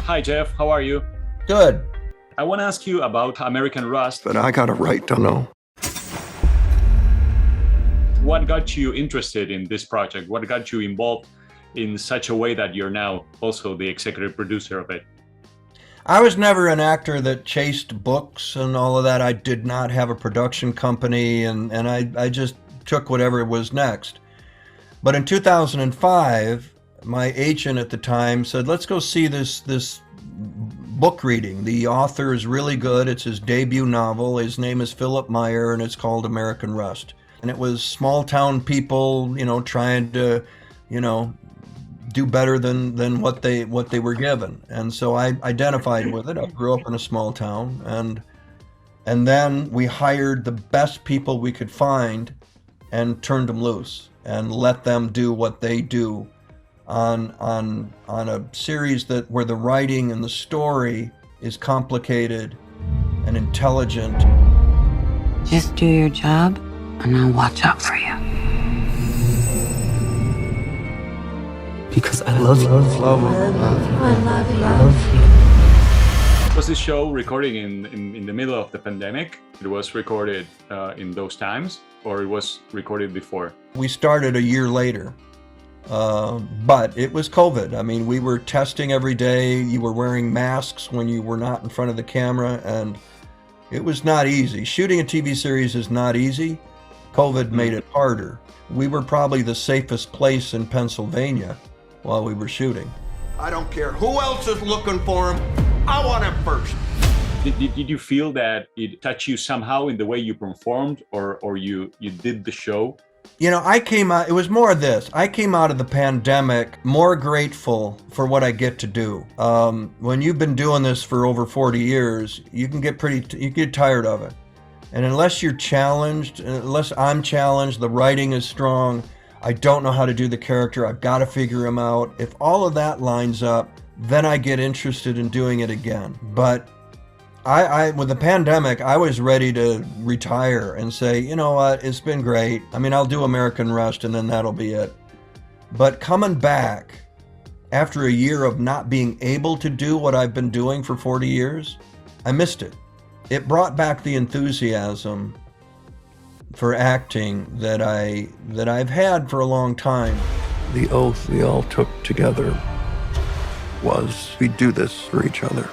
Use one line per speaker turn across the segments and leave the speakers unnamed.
Hi, Jeff. How are you?
Good.
I want to ask you about American Rust.
But I got a right to know.
What got you interested in this project? What got you involved in such a way that you're now also the executive producer of it?
I was never an actor that chased books and all of that. I did not have a production company, and I just took whatever was next. But in 2005, my agent at the time said, let's go see this book reading. The author is really good. It's his debut novel. His name is Philipp Meyer, and it's called American Rust. And it was small town people, trying to, do better than what they were given. And so I identified with it. I grew up in a small town, and then we hired the best people we could find and turned them loose and let them do what they do on a series where the writing and the story is complicated and intelligent.
Just do your job and I'll watch out for you.
Because I love you.
I love you.
Was this show recorded in the middle of the pandemic? It was recorded in those times, or it was recorded before?
We started a year later, but it was COVID. I mean, we were testing every day. You were wearing masks when you were not in front of the camera, and it was not easy. Shooting a TV series is not easy. COVID made it harder. We were probably the safest place in Pennsylvania while we were shooting.
I don't care who else is looking for him. I want him first.
Did you feel that it touched you somehow in the way you performed, or you did the show?
I came out, it was more of this. I came out of the pandemic more grateful for what I get to do. When you've been doing this for over 40 years, you can get tired of it. And unless you're challenged, unless I'm challenged, the writing is strong, I don't know how to do the character, I've got to figure him out. If all of that lines up, then I get interested in doing it again. But I with the pandemic, I was ready to retire and say, you know what, it's been great. I mean, I'll do American Rust and then that'll be it. But coming back after a year of not being able to do what I've been doing for 40 years, I missed it. It brought back the enthusiasm for acting that I've had for a long time.
The oath we all took together was we'd do this for each other.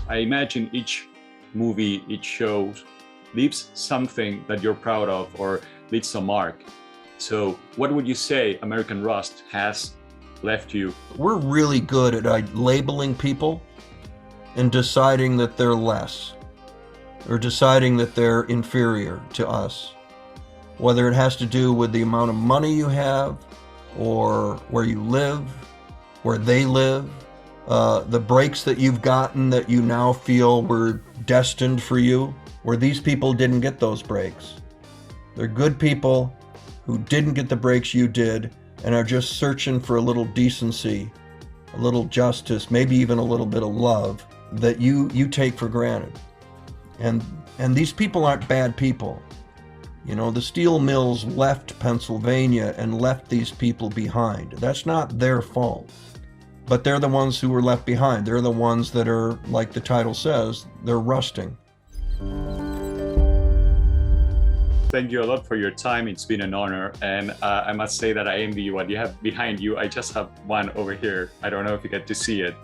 I imagine each movie, each show leaves something that you're proud of or leaves a mark. So what would you say American Rust has left you?
We're really good at labeling people and deciding that they're less or deciding that they're inferior to us. Whether it has to do with the amount of money you have or where you live, where they live, the breaks that you've gotten that you now feel were destined for you, where these people didn't get those breaks. They're good people who didn't get the breaks you did and are just searching for a little decency, a little justice, maybe even a little bit of love that you take for granted. And these people aren't bad people. The steel mills left Pennsylvania and left these people behind. That's not their fault. But they're the ones who were left behind. They're the ones that are, like the title says, they're rusting.
Thank you a lot for your time. It's been an honor. And I must say that I envy what you have behind you. I just have one over here. I don't know if you get to see it.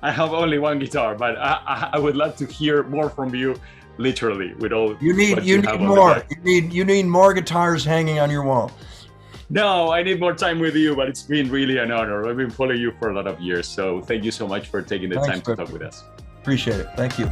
I have only one guitar, but I would love to hear more from you, literally, with all
you need more. You need more guitars hanging on your wall.
No, I need more time with you, but it's been really an honor. I've been following you for a lot of years. So thank you so much for taking the time to talk with us.
Appreciate it. Thank you.